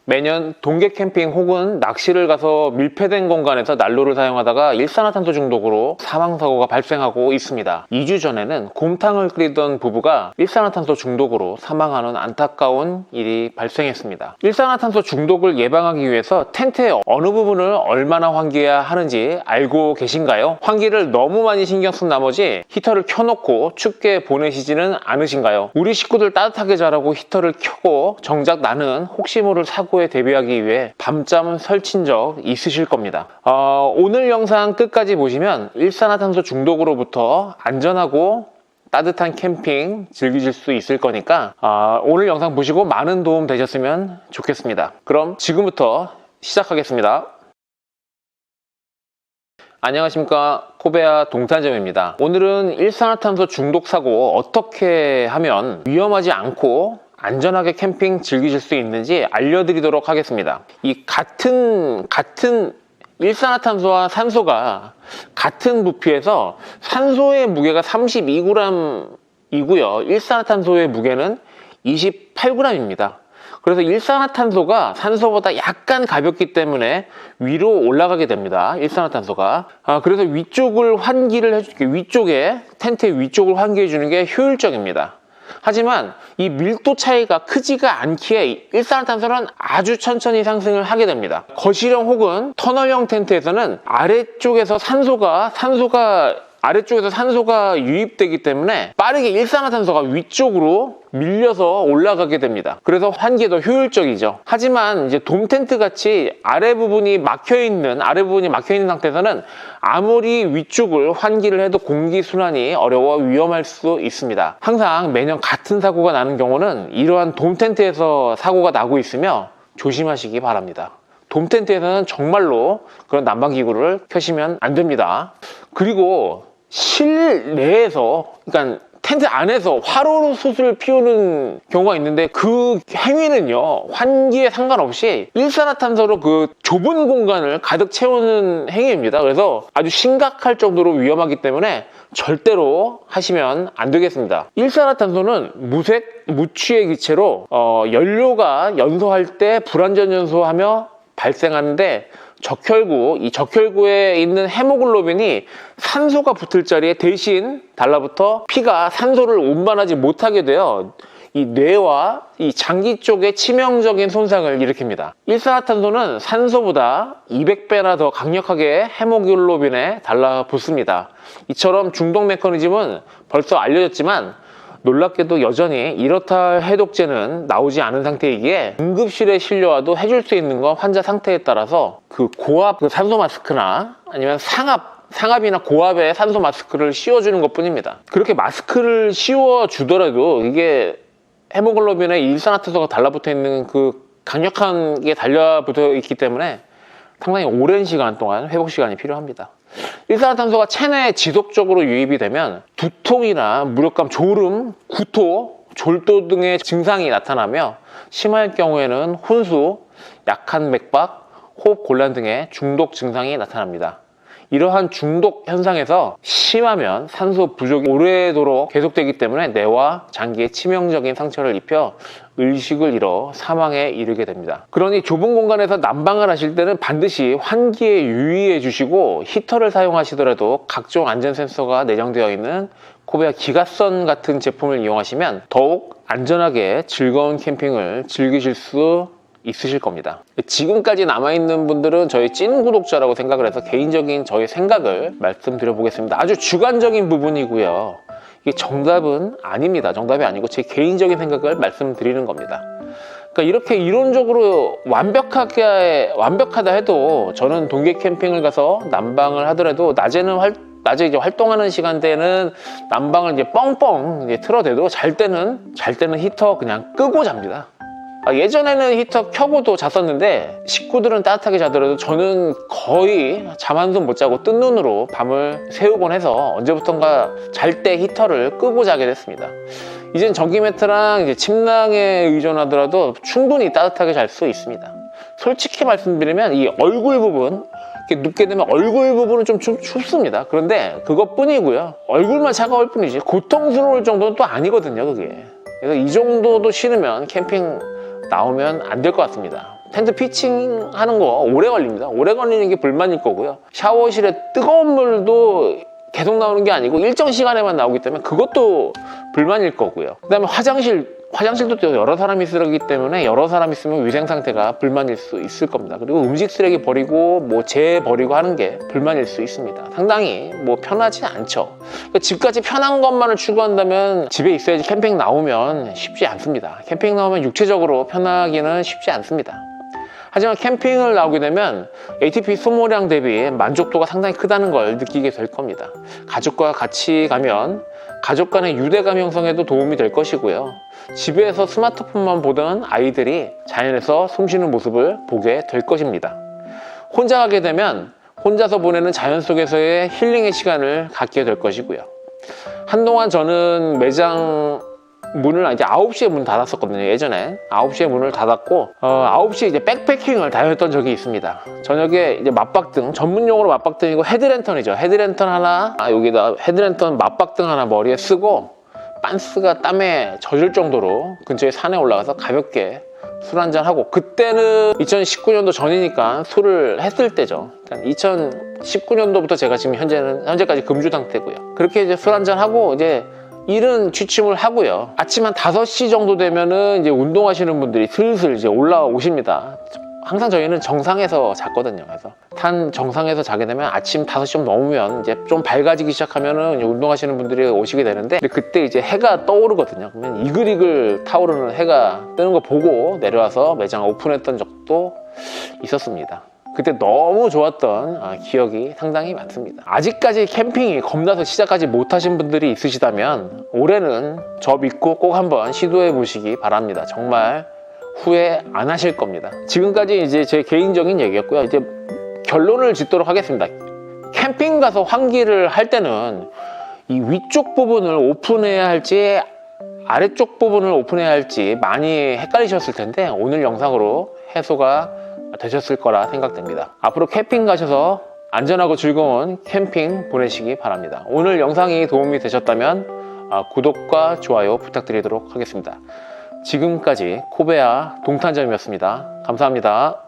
매년 동계 캠핑 혹은 낚시를 가서 밀폐된 공간에서 난로를 사용하다가 일산화탄소 중독으로 사망사고가 발생하고 있습니다. 2주 전에는 곰탕을 끓이던 부부가 일산화탄소 중독으로 사망하는 안타까운 일이 발생했습니다. 일산화탄소 중독을 예방하기 위해서 텐트의 어느 부분을 얼마나 환기해야 하는지 알고 계신가요? 환기를 너무 많이 신경 쓴 나머지 히터를 켜놓고 춥게 보내시지는 않으신가요? 우리 식구들 따뜻하게 자라고 히터를 켜고 정작 나는 혹시 모를 사고에 대비하기 위해 밤잠 설친 적 있으실 겁니다. 오늘 영상 끝까지 보시면 일산화탄소 중독으로부터 안전하고 따뜻한 캠핑 즐기실 수 있을 거니까 오늘 영상 보시고 많은 도움 되셨으면 좋겠습니다. 그럼 지금부터 시작하겠습니다. 안녕하십니까, 코베아 동탄점입니다. 오늘은 일산화탄소 중독 사고 어떻게 하면 위험하지 않고 안전하게 캠핑 즐기실 수 있는지 알려드리도록 하겠습니다. 이 같은 일산화탄소와 산소가 같은 부피에서 산소의 무게가 32g이고요. 일산화탄소의 무게는 28g입니다. 그래서 일산화탄소가 산소보다 약간 가볍기 때문에 위로 올라가게 됩니다. 일산화탄소가. 그래서 위쪽을 환기를 해주게, 텐트의 위쪽을 환기해 주는 게 효율적입니다. 하지만 이 밀도 차이가 크지가 않기에 일산화탄소는 아주 천천히 상승을 하게 됩니다. 거실형 혹은 터널형 텐트에서는 아래쪽에서 산소가 유입되기 때문에 빠르게 일산화탄소가 위쪽으로 밀려서 올라가게 됩니다. 그래서 환기에 더 효율적이죠. 하지만 이제 돔 텐트 같이 아래 부분이 막혀 있는 상태에서는 아무리 위쪽을 환기를 해도 공기 순환이 어려워 위험할 수 있습니다. 항상 매년 같은 사고가 나는 경우는 이러한 돔 텐트에서 사고가 나고 있으며 조심하시기 바랍니다. 돔 텐트에서는 정말로 그런 난방기구를 켜시면 안 됩니다. 그리고 실내에서, 그러니까 텐트 안에서 화로솥을 피우는 경우가 있는데 그 행위는요, 환기에 상관없이 일산화탄소로 그 좁은 공간을 가득 채우는 행위입니다. 그래서 아주 심각할 정도로 위험하기 때문에 절대로 하시면 안 되겠습니다. 일산화탄소는 무색, 무취의 기체로 연료가 연소할 때 불완전 연소하며 발생하는데 이 적혈구에 있는 헤모글로빈이 산소가 붙을 자리에 대신 달라붙어 피가 산소를 운반하지 못하게 되어 이 뇌와 이 장기 쪽에 치명적인 손상을 일으킵니다. 일산화탄소는 산소보다 200배나 더 강력하게 헤모글로빈에 달라붙습니다. 이처럼 중독 메커니즘은 벌써 알려졌지만 놀랍게도 여전히 이렇다 할 해독제는 나오지 않은 상태이기에 응급실에 실려와도 해줄 수 있는 건 환자 상태에 따라서 그 고압 산소 마스크나 아니면 상압이나 고압의 산소 마스크를 씌워주는 것 뿐입니다. 그렇게 마스크를 씌워주더라도 이게 헤모글로빈에 일산화탄소가 달라붙어 있는 그 강력한 게 달라붙어 있기 때문에 상당히 오랜 시간 동안 회복 시간이 필요합니다. 일산화탄소가 체내에 지속적으로 유입이 되면 두통이나 무력감, 졸음, 구토, 졸도 등의 증상이 나타나며 심할 경우에는 혼수, 약한 맥박, 호흡 곤란 등의 중독 증상이 나타납니다. 이러한 중독 현상에서 심하면 산소 부족이 오래도록 계속되기 때문에 뇌와 장기에 치명적인 상처를 입혀 의식을 잃어 사망에 이르게 됩니다. 그러니 좁은 공간에서 난방을 하실 때는 반드시 환기에 유의해 주시고 히터를 사용하시더라도 각종 안전 센서가 내장되어 있는 코베아 기가선 같은 제품을 이용하시면 더욱 안전하게 즐거운 캠핑을 즐기실 수 있으실 겁니다. 지금까지 남아있는 분들은 저희 찐 구독자라고 생각을 해서 개인적인 저의 생각을 말씀드려 보겠습니다. 아주 주관적인 부분이고요. 이게 정답은 아닙니다. 정답이 아니고 제 개인적인 생각을 말씀드리는 겁니다. 그러니까 이렇게 이론적으로 완벽하다 해도 저는 동계 캠핑을 가서 난방을 하더라도 낮에 이제 활동하는 시간대는 난방을 이제 뻥뻥 틀어대도 잘 때는 히터 그냥 끄고 잡니다. 예전에는 히터 켜고도 잤었는데 식구들은 따뜻하게 자더라도 저는 거의 잠 한숨 못 자고 뜬 눈으로 밤을 새우곤 해서 언제부턴가 잘 때 히터를 끄고 자게 됐습니다. 이젠 전기 매트랑 이제 침낭에 의존하더라도 충분히 따뜻하게 잘 수 있습니다. 솔직히 말씀드리면 이 얼굴 부분 이렇게 눕게 되면 얼굴 부분은 좀 춥습니다. 그런데 그것뿐이고요. 얼굴만 차가울 뿐이지 고통스러울 정도는 또 아니거든요, 그게. 그래서 이 정도도 싫으면 캠핑 나오면 안 될 것 같습니다. 텐트 피칭 하는 거 오래 걸립니다. 오래 걸리는 게 불만일 거고요. 샤워실에 뜨거운 물도 계속 나오는 게 아니고 일정 시간에만 나오기 때문에 그것도 불만일 거고요. 그 다음에 화장실도 또 여러 사람이 쓰기 때문에 여러 사람이 쓰면 위생 상태가 불만일 수 있을 겁니다. 그리고 음식 쓰레기 버리고 뭐 재 버리고 하는 게 불만일 수 있습니다. 상당히 뭐 편하지 않죠. 그러니까 집까지 편한 것만을 추구한다면 집에 있어야지 캠핑 나오면 쉽지 않습니다. 캠핑 나오면 육체적으로 편하기는 쉽지 않습니다. 하지만 캠핑을 나오게 되면 ATP 소모량 대비 만족도가 상당히 크다는 걸 느끼게 될 겁니다. 가족과 같이 가면 가족 간의 유대감 형성에도 도움이 될 것이고요. 집에서 스마트폰만 보던 아이들이 자연에서 숨쉬는 모습을 보게 될 것입니다. 혼자 가게 되면 혼자서 보내는 자연 속에서의 힐링의 시간을 갖게 될 것이고요. 한동안 저는 매장 문을 이제 9시에 문 닫았었거든요. 예전에 9시에 문을 닫았고 9시에 이제 백패킹을 다녔던 적이 있습니다. 저녁에 이제 맞박등, 전문용어로 맞박등이고 헤드랜턴이죠. 헤드랜턴 하나, 여기다 헤드랜턴 맞박등 하나 머리에 쓰고 빤스가 땀에 젖을 정도로 근처에 산에 올라가서 가볍게 술 한잔 하고, 그때는 2019년도 전이니까 술을 했을 때죠. 그러니까 2019년도부터 제가 지금 현재까지 금주 상태고요. 그렇게 이제 술 한잔 하고 이제 일은 취침을 하고요. 아침 한 5시 정도 되면은 이제 운동하시는 분들이 슬슬 이제 올라오십니다. 항상 저희는 정상에서 잤거든요. 그래서 정상에서 자게 되면 아침 5시 좀 넘으면 이제 좀 밝아지기 시작하면은 운동하시는 분들이 오시게 되는데, 그때 이제 해가 떠오르거든요. 그러면 이글이글 타오르는 해가 뜨는 거 보고 내려와서 매장 오픈했던 적도 있었습니다. 그때 너무 좋았던 기억이 상당히 많습니다. 아직까지 캠핑이 겁나서 시작하지 못하신 분들이 있으시다면 올해는 저 믿고 꼭 한번 시도해 보시기 바랍니다. 정말 후회 안 하실 겁니다. 지금까지 이제 제 개인적인 얘기였고요. 이제 결론을 짓도록 하겠습니다. 캠핑 가서 환기를 할 때는 이 위쪽 부분을 오픈해야 할지 아래쪽 부분을 오픈해야 할지 많이 헷갈리셨을 텐데, 오늘 영상으로 해소가 되셨을 거라 생각됩니다. 앞으로 캠핑 가셔서 안전하고 즐거운 캠핑 보내시기 바랍니다. 오늘 영상이 도움이 되셨다면 구독과 좋아요 부탁드리도록 하겠습니다. 지금까지 코베아 동탄점이었습니다. 감사합니다.